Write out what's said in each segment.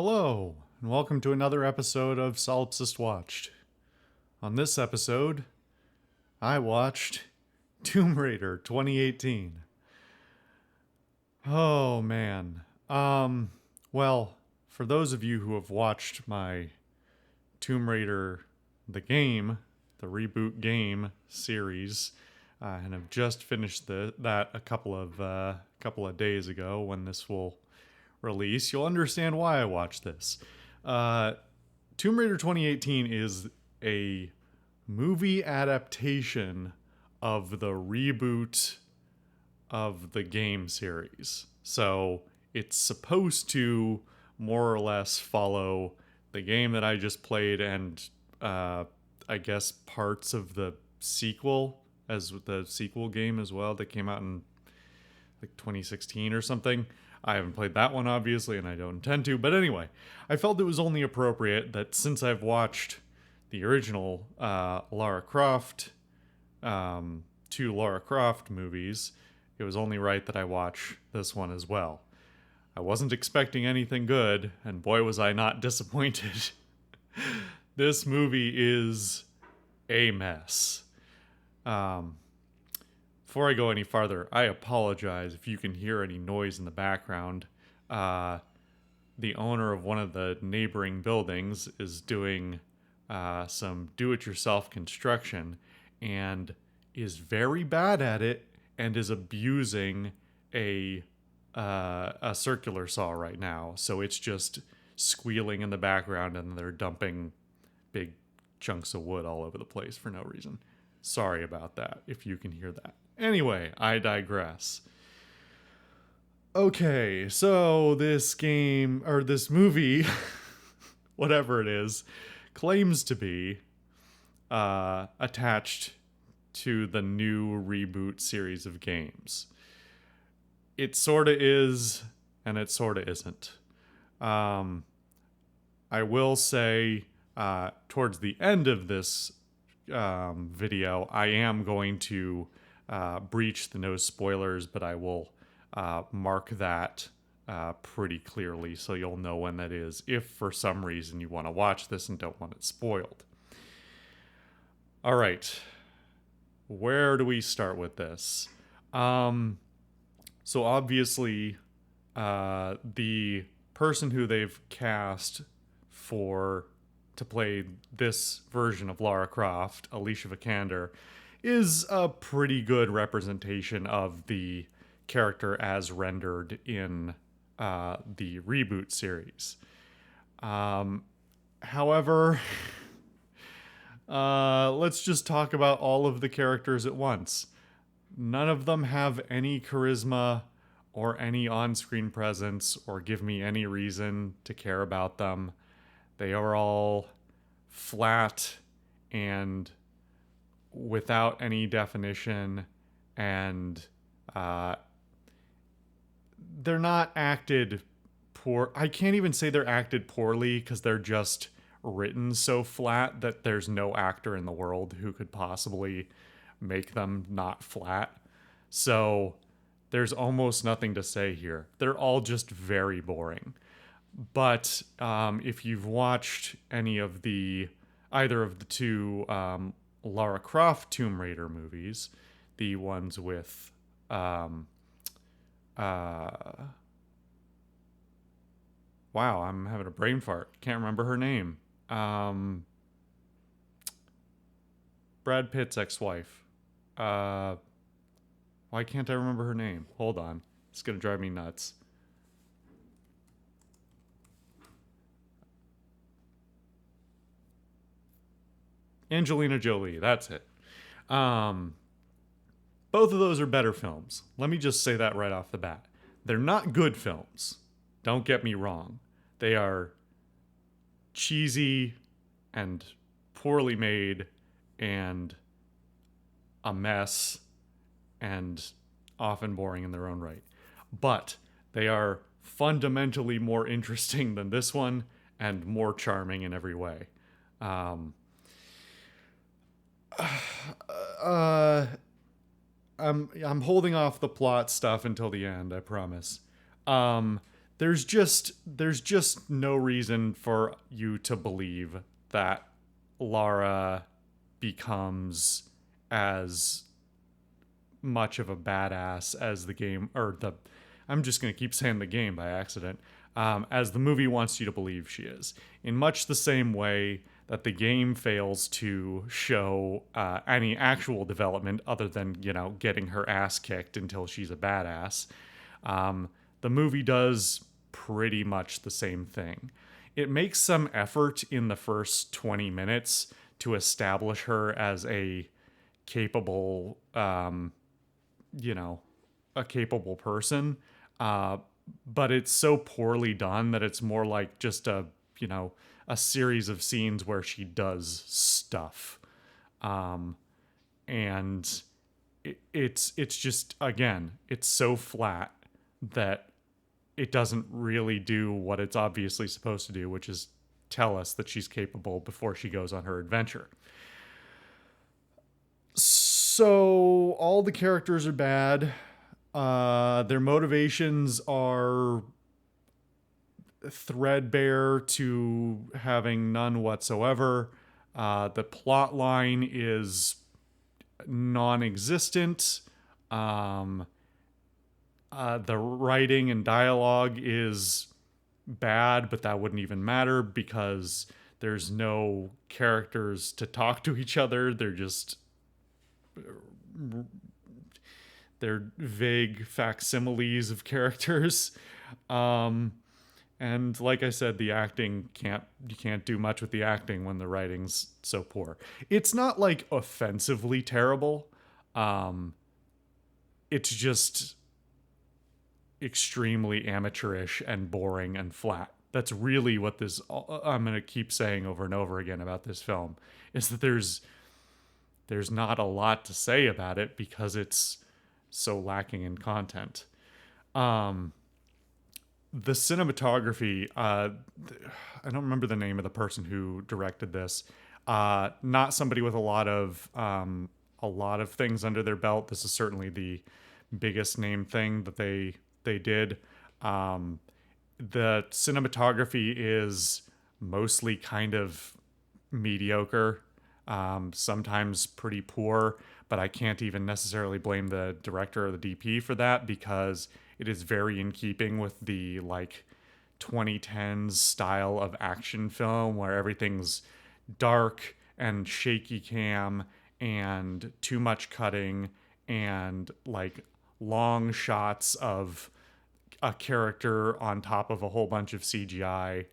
Hello, and welcome to another episode of Solipsist Watched. On this episode, I watched Tomb Raider 2018. Oh man. Well, for those of you who have watched my Tomb Raider the game, the reboot game series, and have just finished that a couple of days ago when this will release, you'll understand why I watched this. Tomb Raider 2018 is a movie adaptation of the reboot of the game series. So it's supposed to more or less follow the game that I just played and I guess parts of the sequel, as the sequel game as well, that came out in like 2016 or something. I haven't played that one, obviously, and I don't intend to. But anyway, I felt it was only appropriate that since I've watched the original Lara Croft, two Lara Croft movies, it was only right that I watch this one as well. I wasn't expecting anything good, and boy was I not disappointed. This movie is a mess. Before I go any farther, I apologize if you can hear any noise in the background. The owner of one of the neighboring buildings is doing some do-it-yourself construction and is very bad at it and is abusing a circular saw right now. So it's just squealing in the background and they're dumping big chunks of wood all over the place for no reason. Sorry about that if you can hear that. Anyway, I digress. Okay, so this game, or this movie, whatever it is, claims to be attached to the new reboot series of games. It sorta is, and it sorta isn't. I will say, towards the end of this video, I am going to breach the no spoilers, but I will mark that pretty clearly so you'll know when that is if for some reason you want to watch this and don't want it spoiled. All right, where do we start with this? So obviously the person who they've cast to play this version of Lara Croft, Alicia Vikander, is a pretty good representation of the character as rendered in the reboot series. However, let's just talk about all of the characters at once. None of them have any charisma or any on-screen presence or give me any reason to care about them. They are all flat and without any definition, and they're not acted poor. I can't even say they're acted poorly because they're just written so flat that there's no actor in the world who could possibly make them not flat. So there's almost nothing to say here. They're all just very boring. But if you've watched either of the two Lara Croft Tomb Raider movies, the ones with wow, I'm having a brain fart. Can't remember her name. Brad Pitt's ex-wife. Why can't I remember her name? Hold on. It's gonna drive me nuts. Angelina Jolie, that's it. Both of those are better films. Let me just say that right off the bat. They're not good films. Don't get me wrong. They are cheesy and poorly made and a mess and often boring in their own right. But they are fundamentally more interesting than this one and more charming in every way. I'm holding off the plot stuff until the end, I promise. there's just no reason for you to believe that Lara becomes as much of a badass as the game, or the I'm just going to keep saying the game by accident, as the movie wants you to believe she is, in much the same way that the game fails to show any actual development other than, getting her ass kicked until she's a badass. The movie does pretty much the same thing. It makes some effort in the first 20 minutes to establish her as capable, you know, a capable person. Uh, but it's so poorly done that it's more like just a series of scenes where she does stuff. And it's just, again, it's so flat that it doesn't really do what it's obviously supposed to do, which is tell us that she's capable before she goes on her adventure. So all the characters are bad. Their motivations are threadbare to having none whatsoever. The plot line is non-existent. The writing and dialogue is bad, but that wouldn't even matter because there's no characters to talk to each other. They're vague facsimiles of characters. And like I said, the acting you can't do much with the acting when the writing's so poor. It's not like offensively terrible. It's just extremely amateurish and boring and flat. That's really what I'm going to keep saying over and over again about this film, is that there's not a lot to say about it because it's so lacking in content. The cinematography, I don't remember the name of the person who directed this. Not somebody with a lot of things under their belt. This is certainly the biggest name thing that they did. The cinematography is mostly kind of mediocre, sometimes pretty poor, but I can't even necessarily blame the director or the DP for that because it is very in keeping with the 2010s style of action film where everything's dark and shaky cam and too much cutting and long shots of a character on top of a whole bunch of CGI,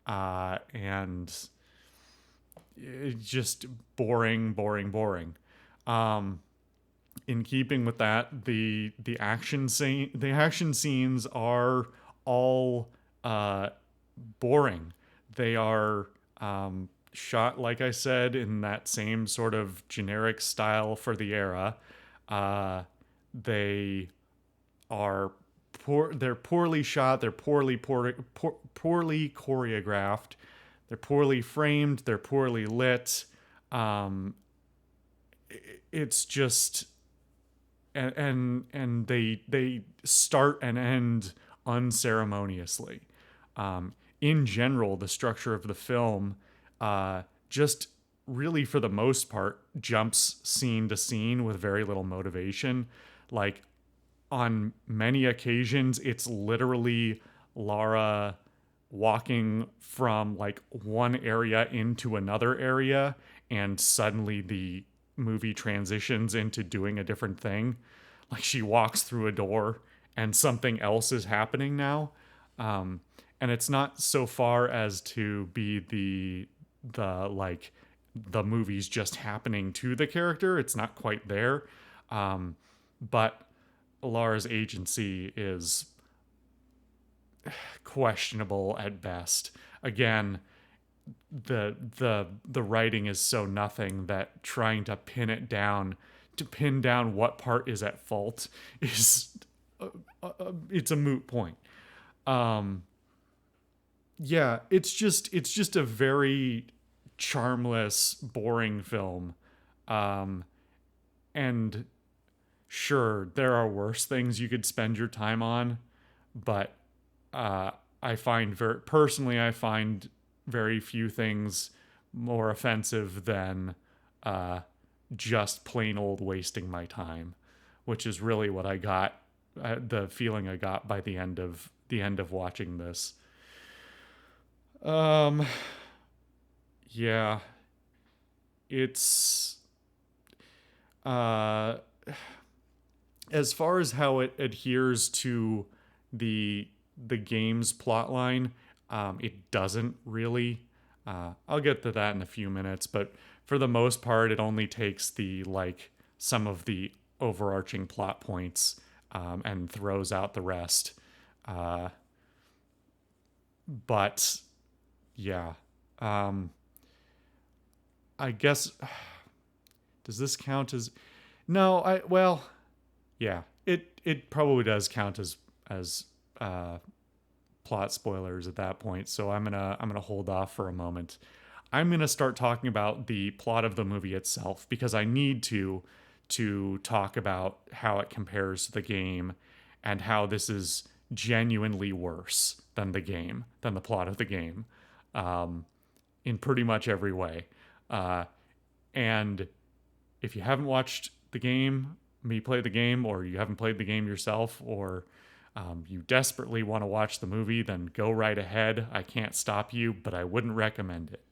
and it's just boring. In keeping with that, the action scenes are all boring. They are shot, like I said, in that same sort of generic style for the era. They are poor. They're poorly shot. They're poorly choreographed. They're poorly framed. They're poorly lit. It's just, and they start and end unceremoniously. In general, the structure of the film just really, for the most part, jumps scene to scene with very little motivation. On many occasions, it's literally Lara walking from one area into another area, and suddenly the movie transitions into doing a different thing. She walks through a door and something else is happening now. And it's not so far as to be the movie's just happening to the character. It's not quite there. But Lara's agency is questionable at best. Again, the writing is so nothing that trying to pin down what part is at fault is it's a moot point. Yeah, it's just a very charmless, boring film. And sure, there are worse things you could spend your time on, but uh, I find I find very few things more offensive than uh, just plain old wasting my time, which is really what I got, the feeling I got by the end of watching this. Um, yeah, it's uh, as far as how it adheres to the the game's plot line, it doesn't really. I'll get to that in a few minutes, but for the most part, it only takes some of the overarching plot points and throws out the rest. Uh, but yeah, um, I guess does this count as no? I well, yeah, it probably does count as uh, plot spoilers at that point. So I'm gonna hold off for a moment. I'm gonna start talking about the plot of the movie itself because I need to talk about how it compares to the game and how this is genuinely worse than the plot of the game, um, in pretty much every way. Uh, and if you haven't watched the game, me play the game, or you haven't played the game yourself, or you desperately want to watch the movie, then go right ahead. I can't stop you, but I wouldn't recommend it.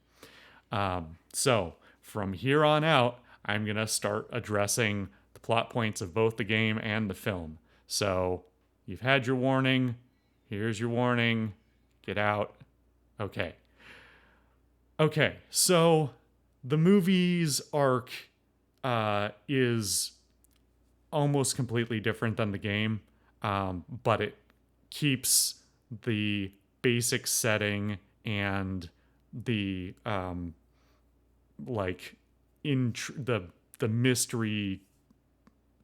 So from here on out, I'm going to start addressing the plot points of both the game and the film. So you've had your warning. Here's your warning. Get out. Okay. Okay, so the movie's arc is almost completely different than the game, but it keeps the basic setting and the like the mystery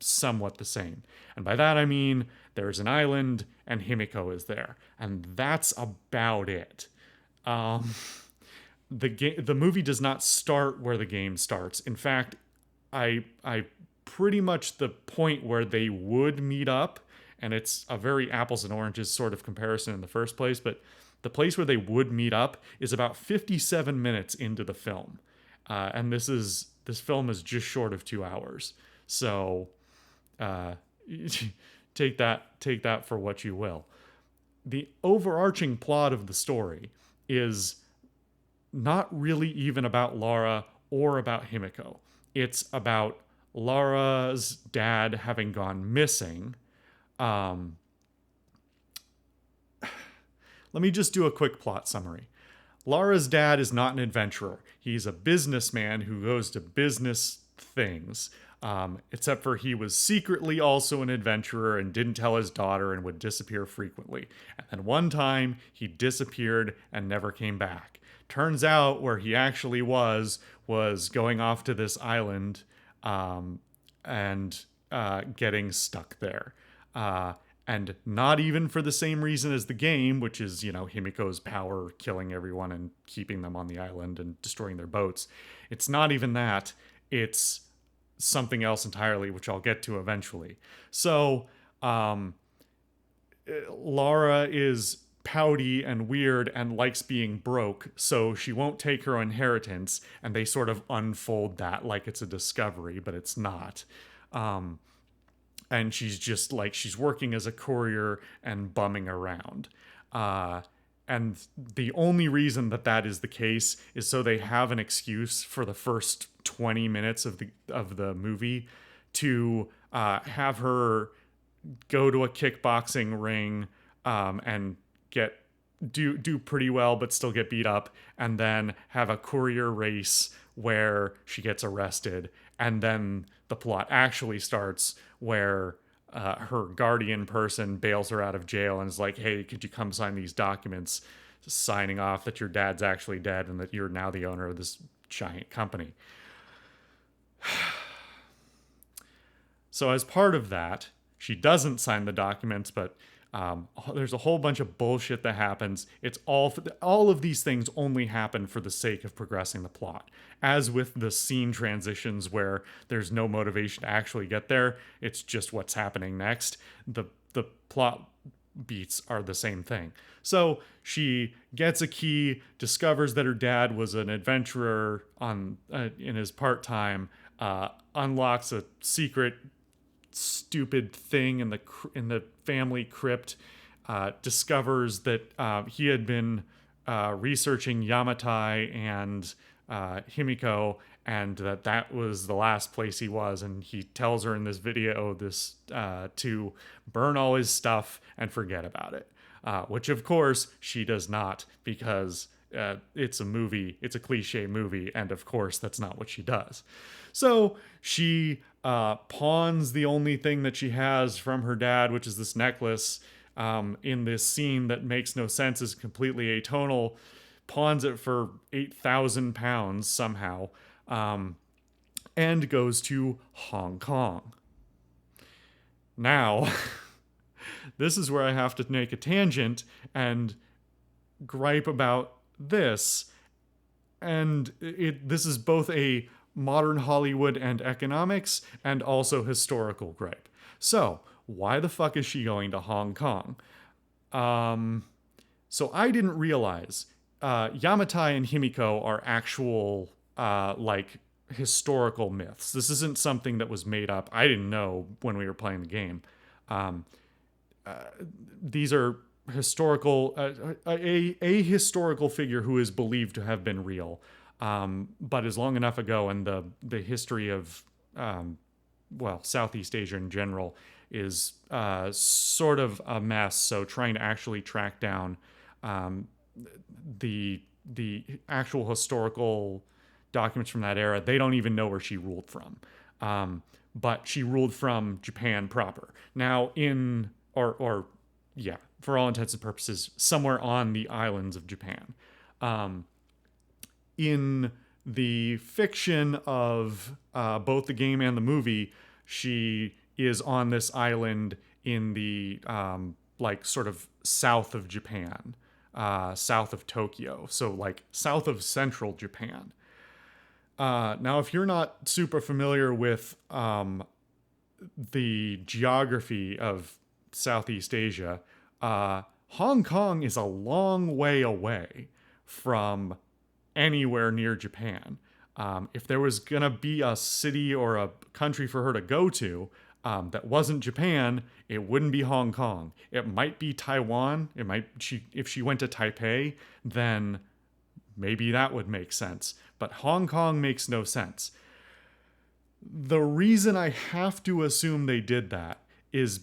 somewhat the same. And by that I mean there's an island and Himiko is there, and that's about it. Um, the movie does not start where the game starts. In fact, I pretty much the point where they would meet up, and it's a very apples and oranges sort of comparison in the first place, but the place where they would meet up is about 57 minutes into the film, and this film is just short of 2 hours. So uh, take that for what you will. The overarching plot of the story is not really even about Laura or about Himiko. It's about Laura's dad having gone missing. Um, Let me just do a quick plot summary. Laura's dad is not an adventurer. He's a businessman who goes to business things. Except for he was secretly also an adventurer and didn't tell his daughter and would disappear frequently. And then one time he disappeared and never came back. Turns out where he actually was going off to this island, and getting stuck there. And not even for the same reason as the game, which is, Himiko's power killing everyone and keeping them on the island and destroying their boats. It's not even that. It's something else entirely, which I'll get to eventually. So, Laura is pouty and weird and likes being broke, so she won't take her inheritance, and they sort of unfold that like it's a discovery, but it's not. And she's just she's working as a courier and bumming around. And the only reason that is the case is so they have an excuse for the first 20 minutes of the movie to have her go to a kickboxing ring, and do pretty well but still get beat up, and then have a courier race where she gets arrested, and then the plot actually starts where her guardian person bails her out of jail and is like, hey, could you come sign these documents signing off that your dad's actually dead and that you're now the owner of this giant company. So as part of that, she doesn't sign the documents, but there's a whole bunch of bullshit that happens. It's all of these things only happen for the sake of progressing the plot. As with the scene transitions where there's no motivation to actually get there, it's just what's happening next. The plot beats are the same thing. So she gets a key, discovers that her dad was an adventurer on in his part time, unlocks a secret stupid thing in the family crypt, discovers that he had been researching Yamatai and Himiko, and that was the last place he was. And he tells her in this video to burn all his stuff and forget about it, which of course she does not, because it's a movie, it's a cliche movie, and of course that's not what she does. So she pawns the only thing that she has from her dad, which is this necklace, in this scene that makes no sense, is completely atonal, pawns it for 8,000 pounds somehow, and goes to Hong Kong. Now, this is where I have to make a tangent and gripe about this. And this is both a modern Hollywood and economics and also historical gripe. So, why the fuck is she going to Hong Kong? So I didn't realize Yamatai and Himiko are actual historical myths. This isn't something that was made up. I didn't know when we were playing the game. These are historical, a historical figure who is believed to have been real, but is long enough ago, and the history of Southeast Asia in general is sort of a mess. So trying to actually track down the actual historical documents from that era, they don't even know where she ruled from. But she ruled from Japan proper. Now for all intents and purposes, somewhere on the islands of Japan. In the fiction of both the game and the movie, she is on this island in the sort of south of Japan, south of Tokyo, so like south of central Japan. Now, if you're not super familiar with the geography of Southeast Asia, Hong Kong is a long way away from anywhere near Japan. If there was gonna be a city or a country for her to go to that wasn't Japan, it wouldn't be Hong Kong. It might be Taiwan. If she went to Taipei, then maybe that would make sense. But Hong Kong makes no sense. The reason I have to assume they did that is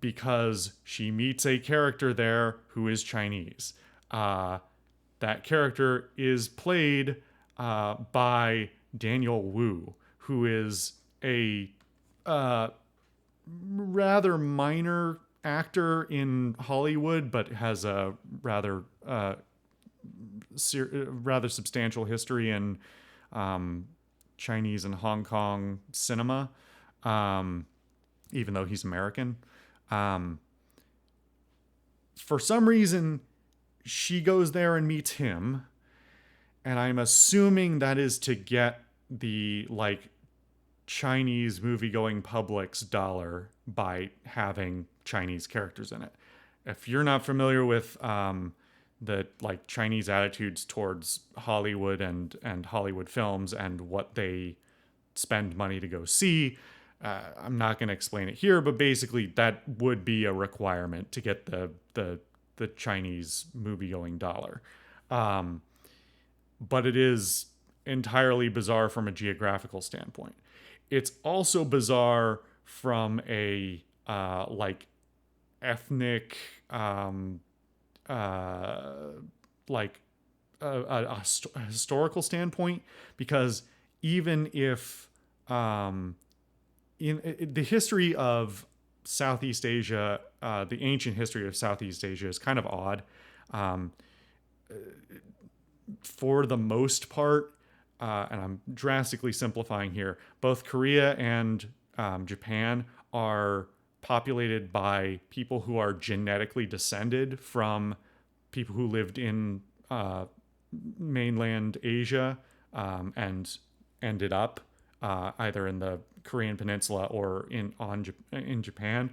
because she meets a character there who is Chinese. That character is played by Daniel Wu, who is a rather minor actor in Hollywood, but has a rather substantial history in Chinese and Hong Kong cinema, even though he's American. For some reason, she goes there and meets him, and I'm assuming that is to get the Chinese movie-going public's dollar by having Chinese characters in it. If you're not familiar with the Chinese attitudes towards Hollywood and Hollywood films and what they spend money to go see, I'm not going to explain it here, but basically that would be a requirement to get the Chinese movie-going dollar. But it is entirely bizarre from a geographical standpoint. It's also bizarre from a ethnic, a historical standpoint, because even if in the history of Southeast Asia, the ancient history of Southeast Asia is kind of odd. For the most part, and I'm drastically simplifying here, both Korea and Japan are populated by people who are genetically descended from people who lived in mainland Asia and ended up either in the Korean Peninsula or in Japan.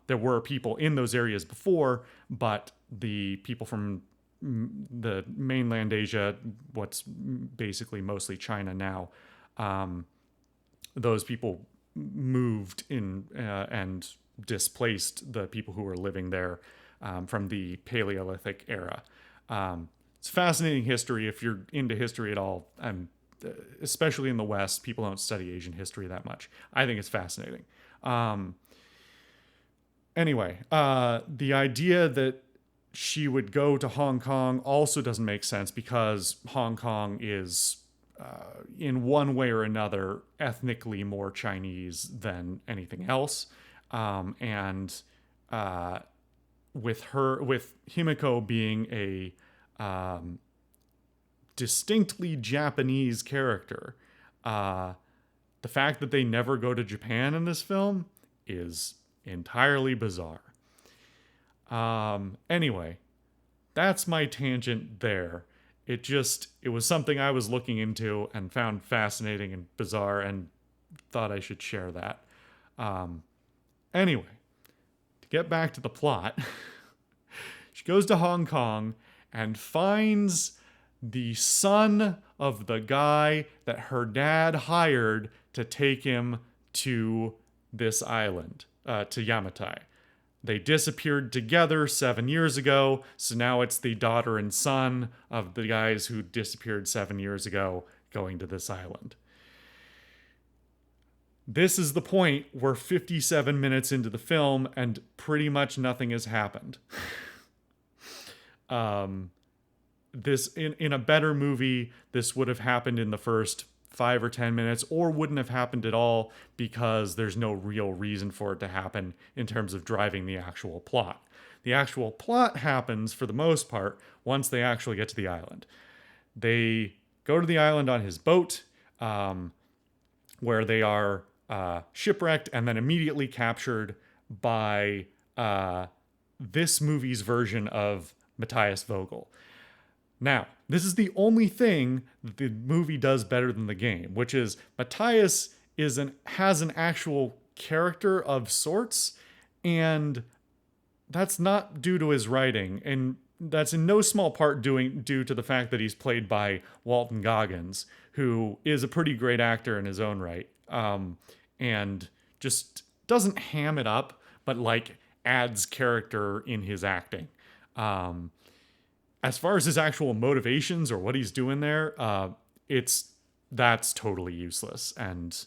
There were people in those areas before, but the people from the mainland Asia, what's basically mostly China now, those people moved in and displaced the people who were living there from the Paleolithic era. It's fascinating history if you're into history at all, and especially in the West, people don't study Asian history that much. I think it's fascinating. Anyway, the idea that she would go to Hong Kong also doesn't make sense because Hong Kong is, in one way or another, ethnically more Chinese than anything else. And with Himiko being a distinctly Japanese character, the fact that they never go to Japan in this film is entirely bizarre. Anyway, that's my tangent there. It was something I was looking into and found fascinating and bizarre and thought I should share that. Anyway, to get back to the plot, she goes to Hong Kong and finds the son of the guy that her dad hired to take him to this island, to Yamatai. They disappeared together 7 years ago, so now it's the daughter and son of the guys who disappeared 7 years ago going to this island. This is the point where 57 minutes into the film and pretty much nothing has happened. This in a better movie, this would have happened in the first 5 or 10 minutes, or wouldn't have happened at all because there's no real reason for it to happen in terms of driving the actual plot. The actual plot happens, for the most part, once they actually get to the island. They go to the island on his boat, where they are shipwrecked and then immediately captured by this movie's version of Matthias Vogel. Now, this is the only thing that the movie does better than the game, which is Matthias has an actual character of sorts, and that's not due to his writing, and that's in no small part due to the fact that he's played by Walton Goggins, who is a pretty great actor in his own right, and just doesn't ham it up, but like adds character in his acting. As far as his actual motivations or what he's doing there, that's totally useless. And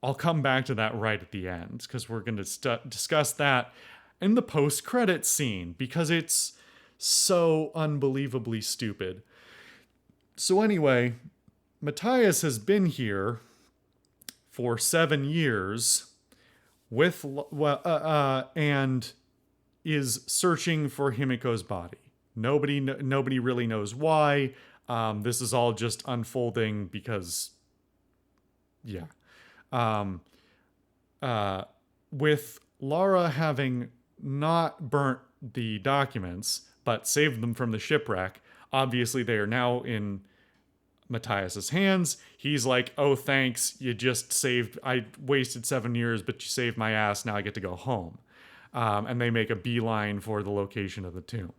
I'll come back to that right at the end because we're going to discuss that in the post-credits scene because it's so unbelievably stupid. So anyway, Matthias has been here for 7 years and is searching for Himiko's body. Nobody really knows why. This is all just unfolding because, yeah. With Laura having not burnt the documents, but saved them from the shipwreck, obviously they are now in Matthias's hands. He's like, oh, thanks. I wasted 7 years, but you saved my ass. Now I get to go home. And they make a beeline for the location of the tomb.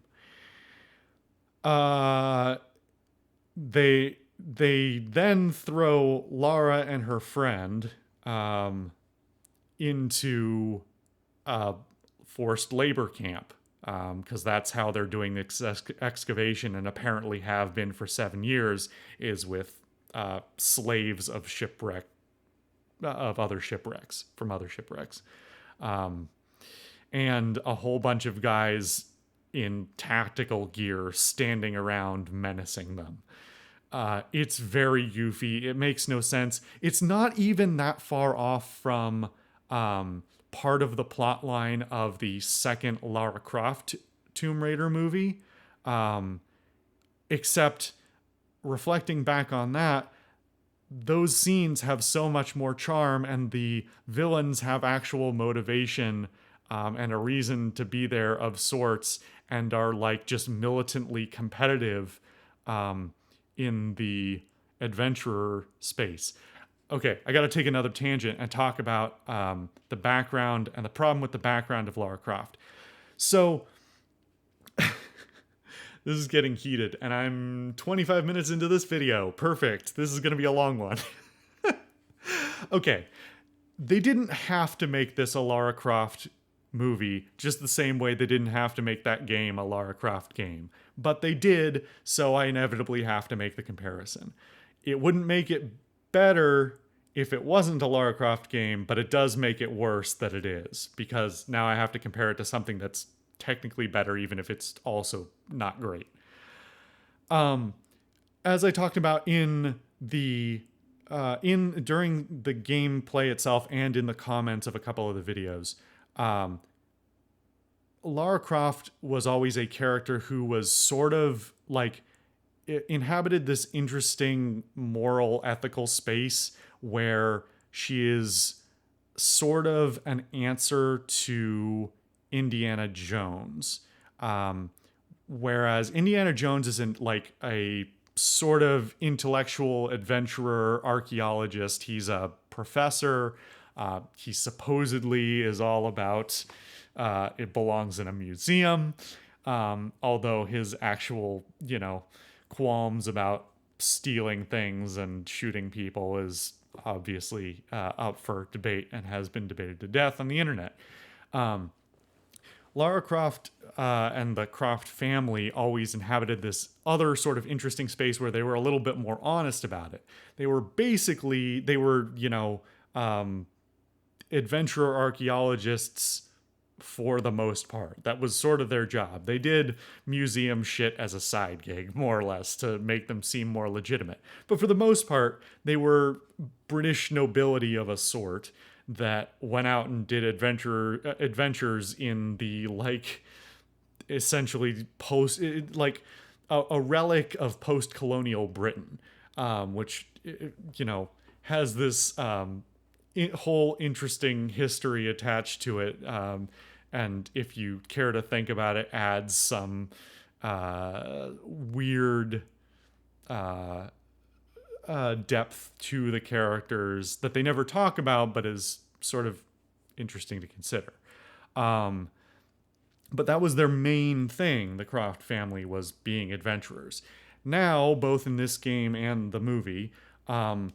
They then throw Laura and her friend into a forced labor camp because that's how they're doing the excavation and apparently have been for 7 years, is with slaves of other shipwrecks, and a whole bunch of guys in tactical gear standing around menacing them. It's very goofy. It makes no sense. It's not even that far off from part of the plot line of the second Lara Croft Tomb Raider movie. Except reflecting back on that, those scenes have so much more charm and the villains have actual motivation and a reason to be there of sorts and are like just militantly competitive in the adventurer space. Okay, I got to take another tangent and talk about the background and the problem with the background of Lara Croft. So this is getting heated, and I'm 25 minutes into this video. Perfect. This is going to be a long one. Okay, they didn't have to make this a Lara Croft movie just the same way they didn't have to make that game a Lara Croft game. But they did, so I inevitably have to make the comparison. It wouldn't make it better if it wasn't a Lara Croft game, but it does make it worse that it is, because now I have to compare it to something that's technically better, even if it's also not great. As I talked about in the during the gameplay itself and in the comments of a couple of the videos, Lara Croft was always a character who was sort of like inhabited this interesting moral ethical space where she is sort of an answer to Indiana Jones. Whereas Indiana Jones isn't like a sort of intellectual adventurer archaeologist. He's a professor. He supposedly is all about it belongs in a museum. Although his actual, qualms about stealing things and shooting people is obviously up for debate and has been debated to death on the internet. Lara Croft and the Croft family always inhabited this other sort of interesting space where they were a little bit more honest about it. They were, adventurer archaeologists for the most part. That was sort of their job. They did museum shit as a side gig, more or less, to make them seem more legitimate. But for the most part, they were British nobility of a sort that went out and did adventures in the, essentially a relic of post-colonial Britain, which has this whole interesting history attached to it, and if you care to think about it, adds some weird depth to the characters that they never talk about, but is sort of interesting to consider. But that was their main thing. The Croft family was being adventurers. Now, both in this game and the movie, I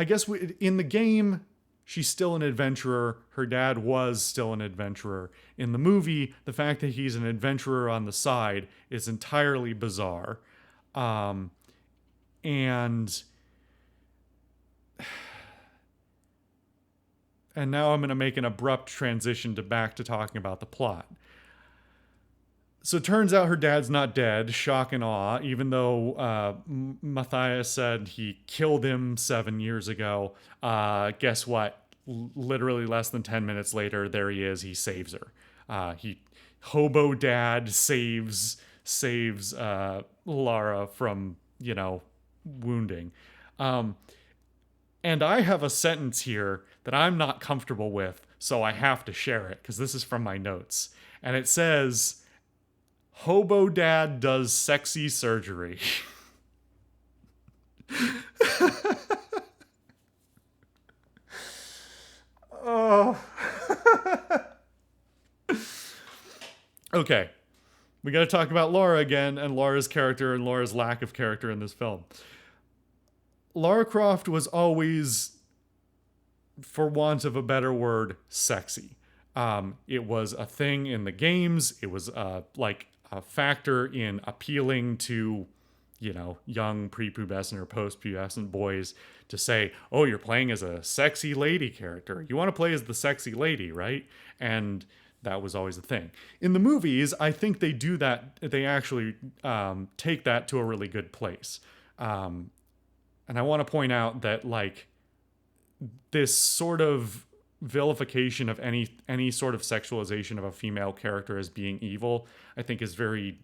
guess in the game, she's still an adventurer. Her dad was still an adventurer. In the movie, the fact that he's an adventurer on the side is entirely bizarre. And now I'm going to make an abrupt transition back to talking about the plot. So it turns out her dad's not dead, shock and awe, even though Matthias said he killed him 7 years ago. Guess what? Literally less than 10 minutes later, there he is. He saves her. Hobo dad saves Lara from, wounding. And I have a sentence here that I'm not comfortable with, so I have to share it, because this is from my notes. And it says, Hobo dad does sexy surgery. Oh. Okay. We got to talk about Lara again, and Lara's character and Lara's lack of character in this film. Lara Croft was always, for want of a better word, sexy. It was a thing in the games. It was a factor in appealing to, young prepubescent or post-pubescent boys to say, oh, you're playing as a sexy lady character. You want to play as the sexy lady, right? And that was always the thing. In the movies, I think they do that. They actually take that to a really good place. And I want to point out that, this sort of vilification of any sort of sexualization of a female character as being evil, I think is very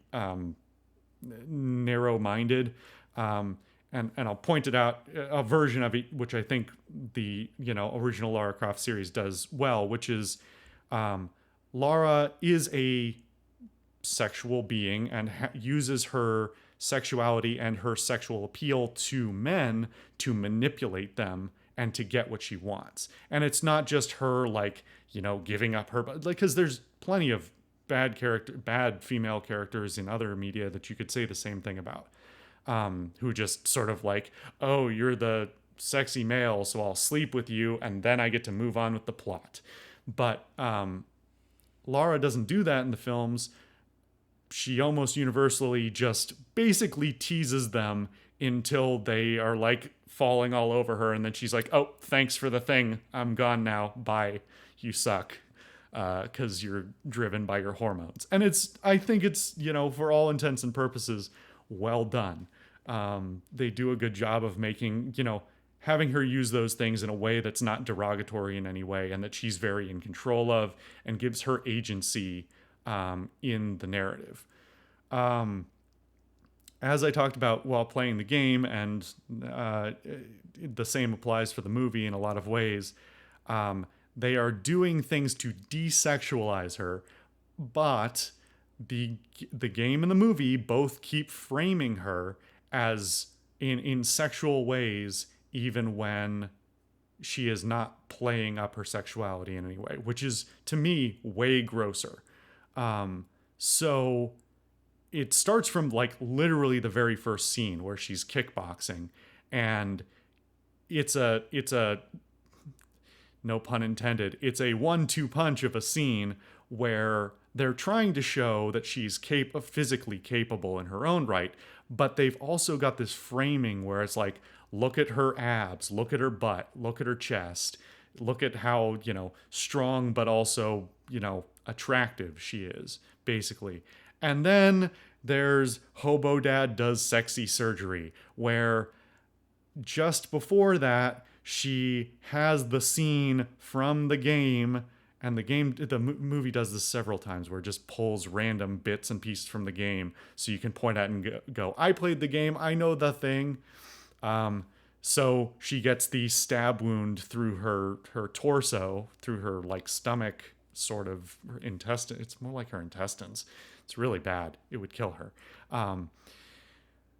narrow-minded. And I'll point it out, a version of it, which I think the, original Lara Croft series does well, which is Lara is a sexual being and uses her sexuality and her sexual appeal to men to manipulate them and to get what she wants. And it's not just her, like, giving up her, like, because there's plenty of bad female characters in other media that you could say the same thing about, who just sort of like, oh, you're the sexy male, so I'll sleep with you and then I get to move on with the plot. But Lara doesn't do that in the films. She almost universally just basically teases them until they are like falling all over her, and then she's like, oh, thanks for the thing, I'm gone now, bye, you suck, because you're driven by your hormones. And I think it's, for all intents and purposes, well done. They do a good job of making, having her use those things in a way that's not derogatory in any way, and that she's very in control of, and gives her agency in the narrative. As I talked about while playing the game, and the same applies for the movie in a lot of ways, they are doing things to desexualize her, but the game and the movie both keep framing her as in sexual ways, even when she is not playing up her sexuality in any way, which is, to me, way grosser. So it starts from like literally the very first scene where she's kickboxing, and it's a no pun intended, it's a 1-2 punch of a scene where they're trying to show that she's physically capable in her own right, but they've also got this framing where it's like, look at her abs, look at her butt, look at her chest, look at how, strong but also, attractive she is, basically. And then there's Hobo Dad Does Sexy Surgery, where just before that, she has the scene from the game, and the movie does this several times, where it just pulls random bits and pieces from the game so you can point at and go, I played the game, I know the thing. So she gets the stab wound through her torso, through her like stomach, sort of her intestine. It's more like her intestines. It's really bad. It would kill her.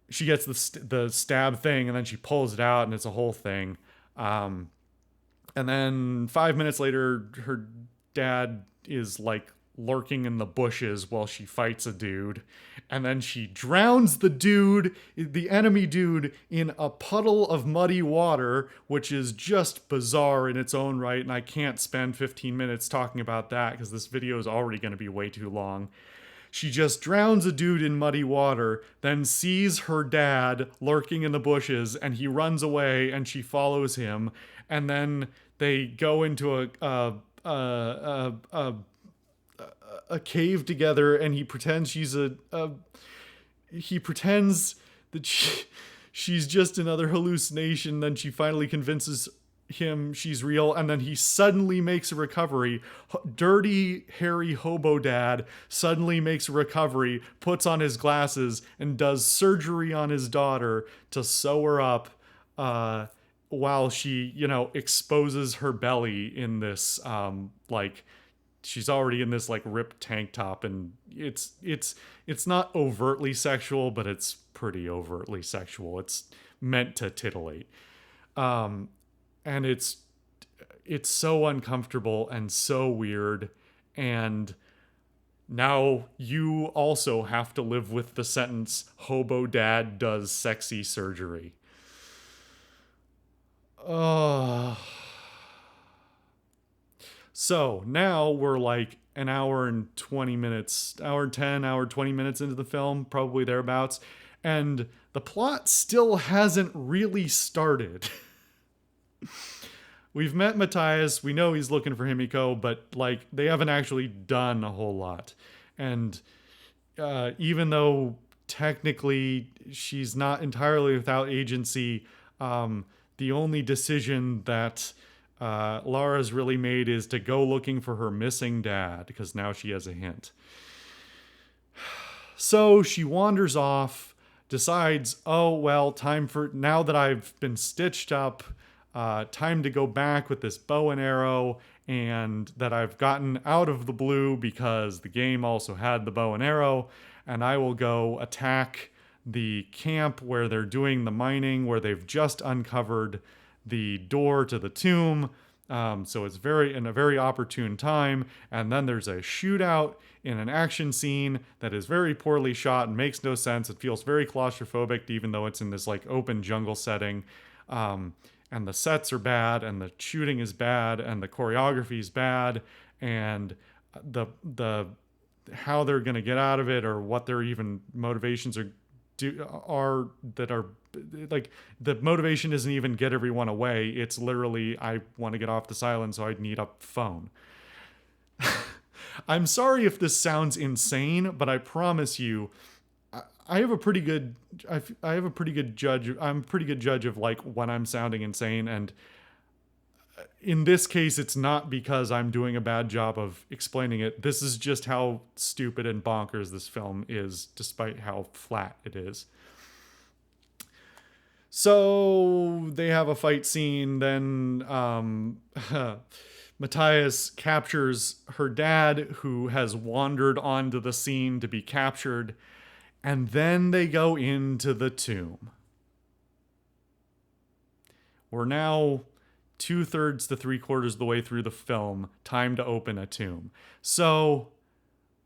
She gets the stab thing, and then she pulls it out, and it's a whole thing. And then 5 minutes later, her dad is like lurking in the bushes while she fights a dude, and then she drowns the enemy dude, in a puddle of muddy water, which is just bizarre in its own right, and I can't spend 15 minutes talking about that because this video is already going to be way too long. She just drowns a dude in muddy water, then sees her dad lurking in the bushes, and he runs away, and she follows him, and then they go into a cave together, and he pretends he pretends that she's just another hallucination. Then she finally convinces him she's real, and then he suddenly makes a recovery. Dirty, hairy hobo dad suddenly makes a recovery, puts on his glasses, and does surgery on his daughter to sew her up, while she, exposes her belly in this, she's already in this like ripped tank top, and it's not overtly sexual, but it's pretty overtly sexual. It's meant to titillate. And it's so uncomfortable and so weird, and now you also have to live with the sentence, Hobo Dad Does Sexy Surgery. So now we're like an hour and 20 minutes, hour 10, hour 20 minutes into the film, probably thereabouts, and the plot still hasn't really started. We've met Matthias, we know he's looking for Himiko, but like they haven't actually done a whole lot. And even though technically she's not entirely without agency, the only decision that Lara's really made is to go looking for her missing dad, because now she has a hint. So she wanders off, decides, oh, well, now that I've been stitched up, time to go back with this bow and arrow and that I've gotten out of the blue because the game also had the bow and arrow, and I will go attack the camp where they're doing the mining, where they've just uncovered the door to the tomb. So it's in a very opportune time, and then there's a shootout in an action scene that is very poorly shot and makes no sense. It feels very claustrophobic, even though it's in this like open jungle setting. And the sets are bad, and the shooting is bad, and the choreography is bad, and the how they're going to get out of it, or what their even motivations are that are like, the motivation isn't even get everyone away. It's literally, I want to get off this island, so I need a phone. I'm sorry if this sounds insane, but I promise you, I have a pretty good, I have a pretty good judge. I'm a pretty good judge of like when I'm sounding insane, and in this case, it's not because I'm doing a bad job of explaining it. This is just how stupid and bonkers this film is, despite how flat it is. So they have a fight scene. Then Matthias captures her dad, who has wandered onto the scene to be captured. And then they go into the tomb. We're now 2/3 to 3/4 of the way through the film. Time to open a tomb. So,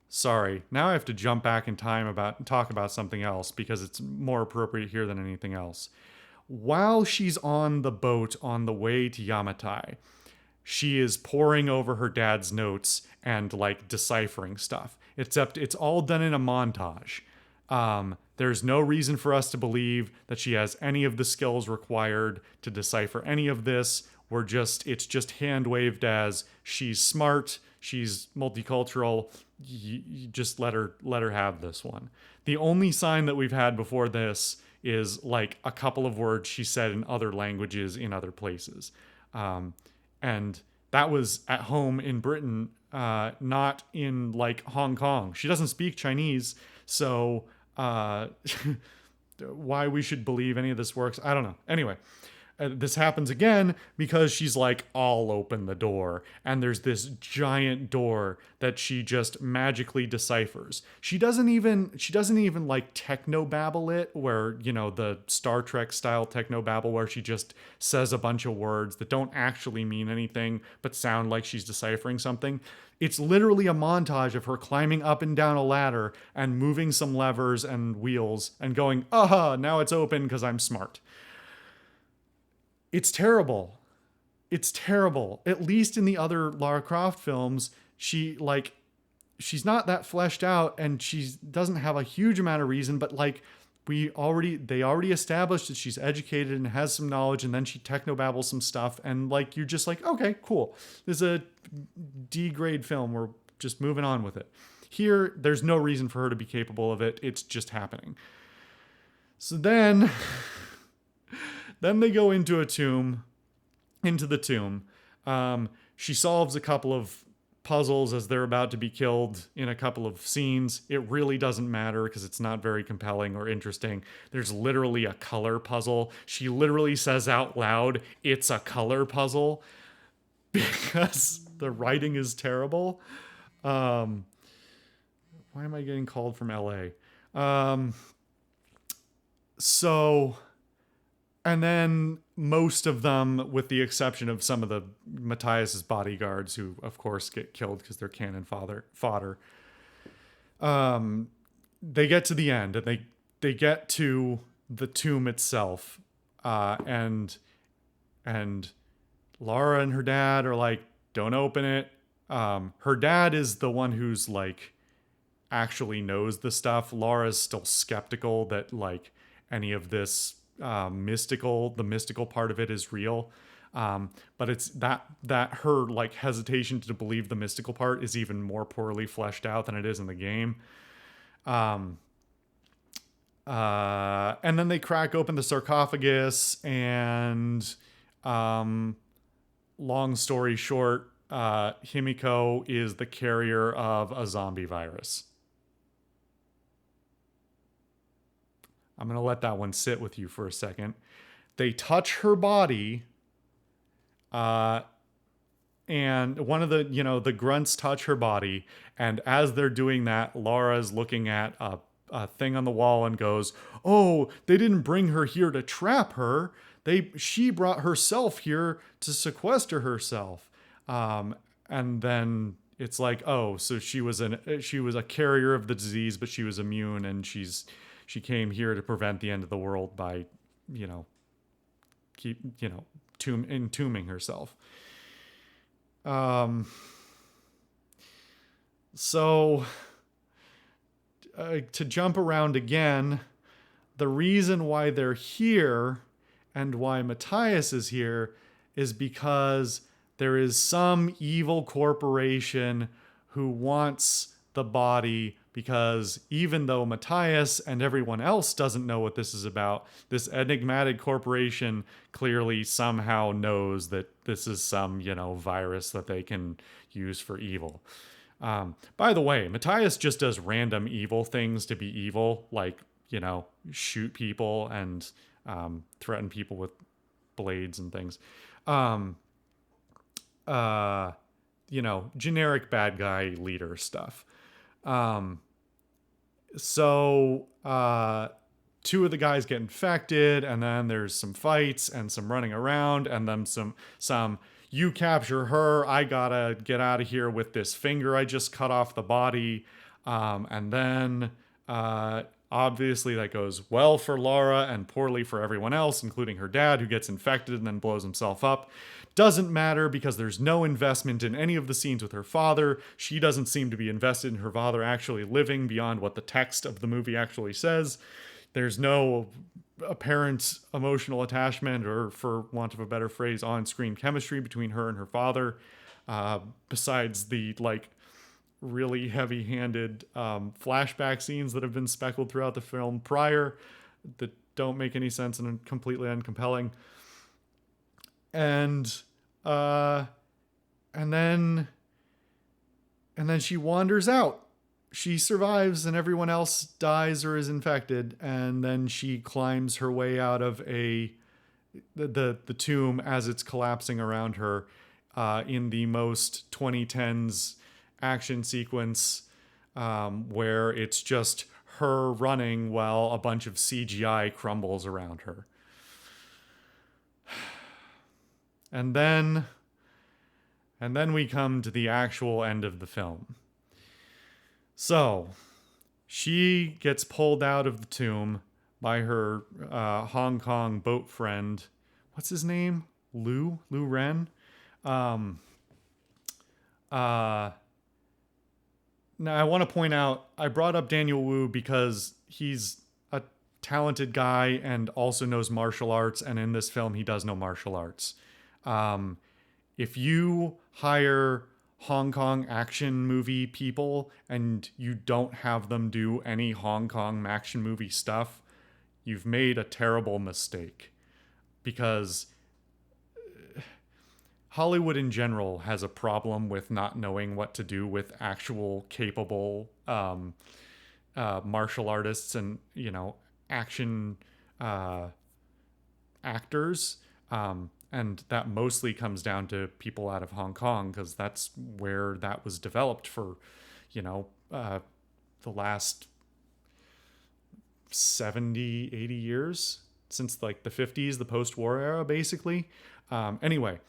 sorry. Now I have to jump back in time talk about something else because it's more appropriate here than anything else. While she's on the boat on the way to Yamatai, she is poring over her dad's notes and like deciphering stuff. Except it's all done in a montage. There's no reason for us to believe that she has any of the skills required to decipher any of this. It's just hand waved as she's smart, she's multicultural. You just let her have this one. The only sign that we've had before this is like a couple of words she said in other languages in other places. And that was at home in Britain, not in like Hong Kong. She doesn't speak Chinese, so why we should believe any of this works, I don't know. Anyway, this happens again because she's like, I'll open the door, and there's this giant door that she just magically deciphers. She doesn't even like technobabble it, where, you know, the Star Trek style technobabble where she just says a bunch of words that don't actually mean anything but sound like she's deciphering something. It's literally a montage of her climbing up and down a ladder and moving some levers and wheels and going, aha, now it's open because I'm smart. It's terrible. It's terrible. At least in the other Lara Croft films, she's not that fleshed out, and she doesn't have a huge amount of reason, but like they already established that she's educated and has some knowledge, and then she technobabbles some stuff, and like you're just like, okay, cool. This is a D grade film. We're just moving on with it. Here, there's no reason for her to be capable of it. It's just happening. So then they go into the tomb. She solves a couple of puzzles as they're about to be killed in a couple of scenes. It really doesn't matter because it's not very compelling or interesting. There's literally a color puzzle. She literally says out loud, it's a color puzzle, because the writing is terrible. Why am I getting called from LA? And then most of them, with the exception of some of the Matthias's bodyguards, who of course get killed because they're cannon fodder. They get to the end, and they get to the tomb itself, and Lara and her dad are like, "Don't open it." Her dad is the one who's like actually knows the stuff. Lara's still skeptical that like any of this the mystical part of it is real. But it's that her like hesitation to believe the mystical part is even more poorly fleshed out than it is in the game. And then they crack open the sarcophagus, and long story short, Himiko is the carrier of a zombie virus. I'm going to let that one sit with you for a second. They touch her body, and one of the, the grunts touch her body, and as they're doing that, Laura's looking at a thing on the wall and goes, "Oh, they didn't bring her here to trap her. She brought herself here to sequester herself." And then it's like, oh, so she was a carrier of the disease, but she was immune, and she came here to prevent the end of the world by, you know, keep entombing herself. So to jump around again, the reason why they're here and why Matthias is here is because there is some evil corporation who wants the body, because even though Matthias and everyone else doesn't know what this is about, this enigmatic corporation clearly somehow knows that this is some, virus that they can use for evil. By the way, Matthias just does random evil things to be evil, like, shoot people and threaten people with blades and things. Generic bad guy leader stuff. So two of the guys get infected, and then there's some fights and some running around, and then some you capture her, I gotta get out of here with this finger I just cut off the body. And then obviously that goes well for Laura and poorly for everyone else, including her dad, who gets infected and then blows himself up. Doesn't matter, because there's no investment in any of the scenes with her father. She doesn't seem to be invested in her father actually living beyond what the text of the movie actually says. There's no apparent emotional attachment, or, for want of a better phrase, on-screen chemistry between her and her father, besides the really heavy-handed flashback scenes that have been speckled throughout the film prior that don't make any sense and are completely uncompelling. And then she wanders out. She survives, and everyone else dies or is infected. And then she climbs her way out of the tomb as it's collapsing around her, in the most 2010s action sequence, where it's just her running while a bunch of CGI crumbles around her. And then we come to the actual end of the film. So she gets pulled out of the tomb by her Hong Kong boat friend. What's his name? Lu Ren. Now I want to point out, I brought up Daniel Wu because he's a talented guy and also knows martial arts, and in this film he does know martial arts. If you hire Hong Kong action movie people and you don't have them do any Hong Kong action movie stuff, you've made a terrible mistake. Because Hollywood in general has a problem with not knowing what to do with actual capable martial artists and, action actors. And that mostly comes down to people out of Hong Kong, because that's where that was developed for, the last 70, 80 years, since the 50s, the post-war era, basically. Anyway,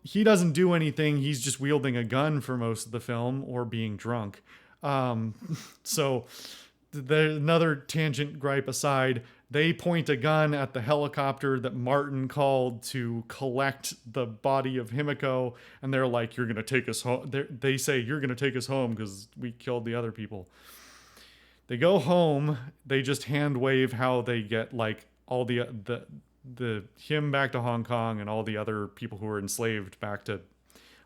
he doesn't do anything. He's just wielding a gun for most of the film, or being drunk. So another tangent gripe aside, they point a gun at the helicopter that Martin called to collect the body of Himiko, and they're like, "You're going to take us home." They say, "You're going to take us home because we killed the other people." They go home. They just hand wave how they get all the him back to Hong Kong and all the other people who were enslaved back to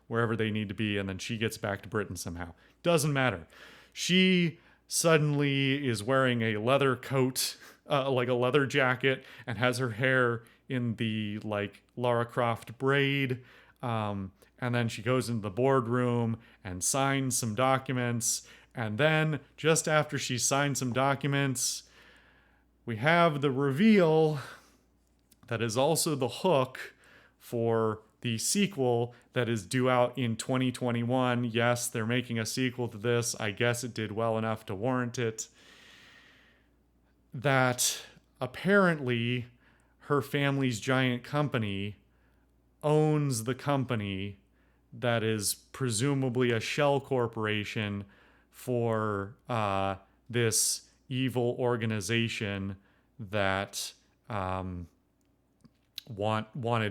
wherever they need to be, and then she gets back to Britain somehow. Doesn't matter. She suddenly is wearing a leather coat, like a leather jacket, and has her hair in the Lara Croft braid. And then she goes into the boardroom and signs some documents. And then, just after she signs some documents, we have the reveal that is also the hook for the sequel that is due out in 2021. Yes, they're making a sequel to this. I guess it did well enough to warrant it. That apparently her family's giant company owns the company that is presumably a shell corporation for this evil organization that wanted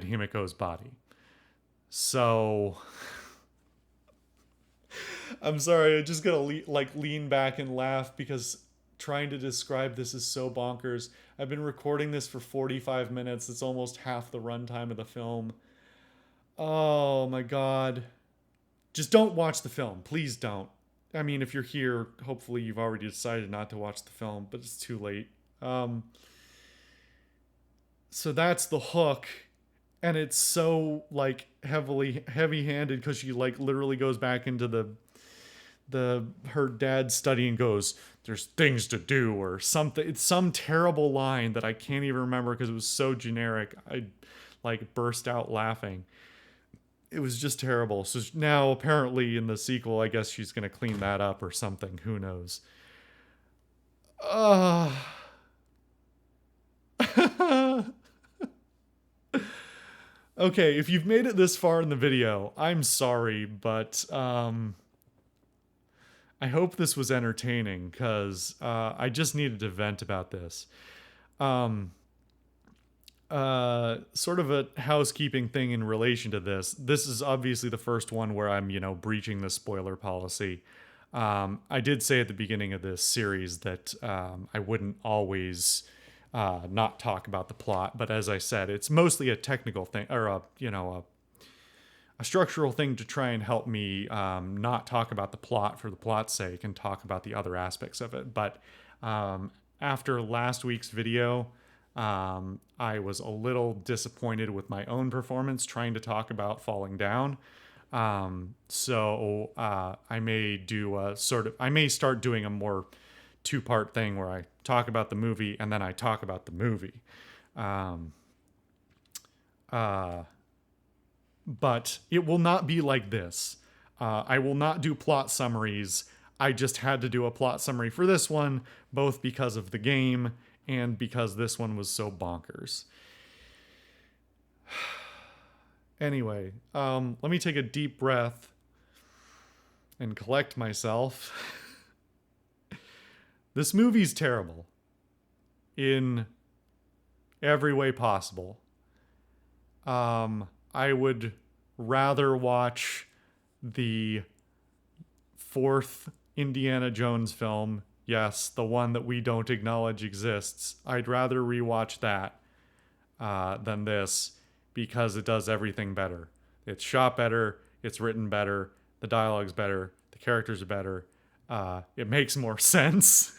Himiko's body. So I'm sorry, I just gotta lean back and laugh because trying to describe this is so bonkers. I've been recording this for 45 minutes. It's almost half the runtime of the film. Oh my god. Just don't watch the film. Please don't. I mean, if you're here, hopefully you've already decided not to watch the film, but it's too late. So that's the hook. And it's so like heavy-handed because she like literally goes back into her dad's study and goes, "There's things to do," or something. It's some terrible line that I can't even remember because it was so generic. I like burst out laughing. It was just terrible. So now apparently in the sequel, I guess she's gonna clean that up or something. Who knows? Okay, if you've made it this far in the video, I'm sorry, but I hope this was entertaining because I just needed to vent about this. Sort of a housekeeping thing in relation to this. This is obviously the first one where I'm, breaching the spoiler policy. I did say at the beginning of this series that I wouldn't always not talk about the plot, but as I said, it's mostly a technical thing, or a structural thing to try and help me not talk about the plot for the plot's sake and talk about the other aspects of it. But after last week's video, I was a little disappointed with my own performance trying to talk about Falling Down. So I may start doing a more two-part thing where I talk about the movie and then I talk about the movie. But it will not be like this. I will not do plot summaries. I just had to do a plot summary for this one, both because of the game and because this one was so bonkers. Anyway, let me take a deep breath and collect myself. This movie's terrible in every way possible. I would rather watch the fourth Indiana Jones film. Yes, the one that we don't acknowledge exists. I'd rather rewatch that than this because it does everything better. It's shot better, it's written better, the dialogue's better, the characters are better. It makes more sense.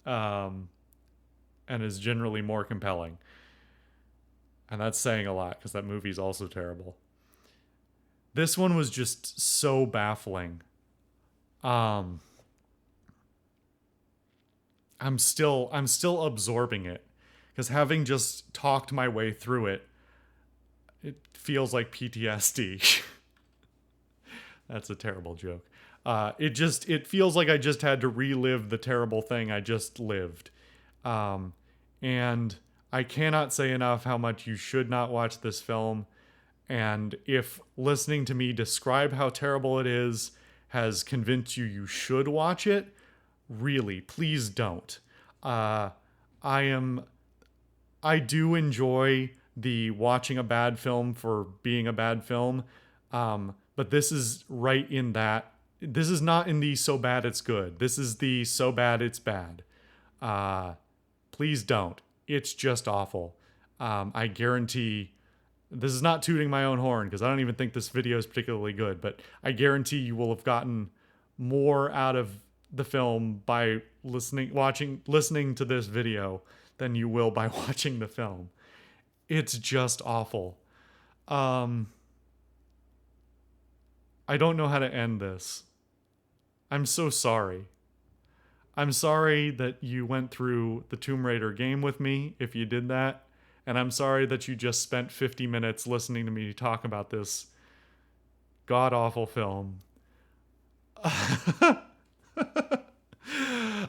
And is generally more compelling. And that's saying a lot because that movie's also terrible. This one was just so baffling. I'm still absorbing it because having just talked my way through it, it feels like PTSD. That's a terrible joke. It feels like I just had to relive the terrible thing I just lived. And I cannot say enough how much you should not watch this film. And if listening to me describe how terrible it is has convinced you should watch it, really, please don't. I do enjoy the watching a bad film for being a bad film. But this is right in that. This is not in the so bad it's good. This is the so bad it's bad. Please don't. It's just awful. I guarantee, this is not tooting my own horn because I don't even think this video is particularly good, but I guarantee you will have gotten more out of the film by listening to this video than you will by watching the film. It's just awful. I don't know how to end this. I'm so sorry. I'm sorry that you went through the Tomb Raider game with me, if you did that. And I'm sorry that you just spent 50 minutes listening to me talk about this god-awful film.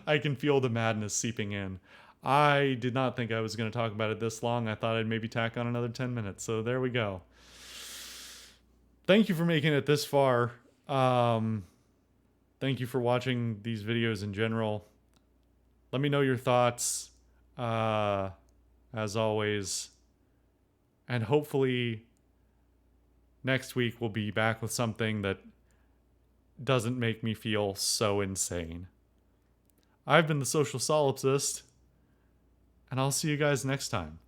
I can feel the madness seeping in. I did not think I was going to talk about it this long. I thought I'd maybe tack on another 10 minutes. So there we go. Thank you for making it this far. Thank you for watching these videos in general. Let me know your thoughts, as always. And hopefully next week we'll be back with something that doesn't make me feel so insane. I've been the Social Solipsist, and I'll see you guys next time.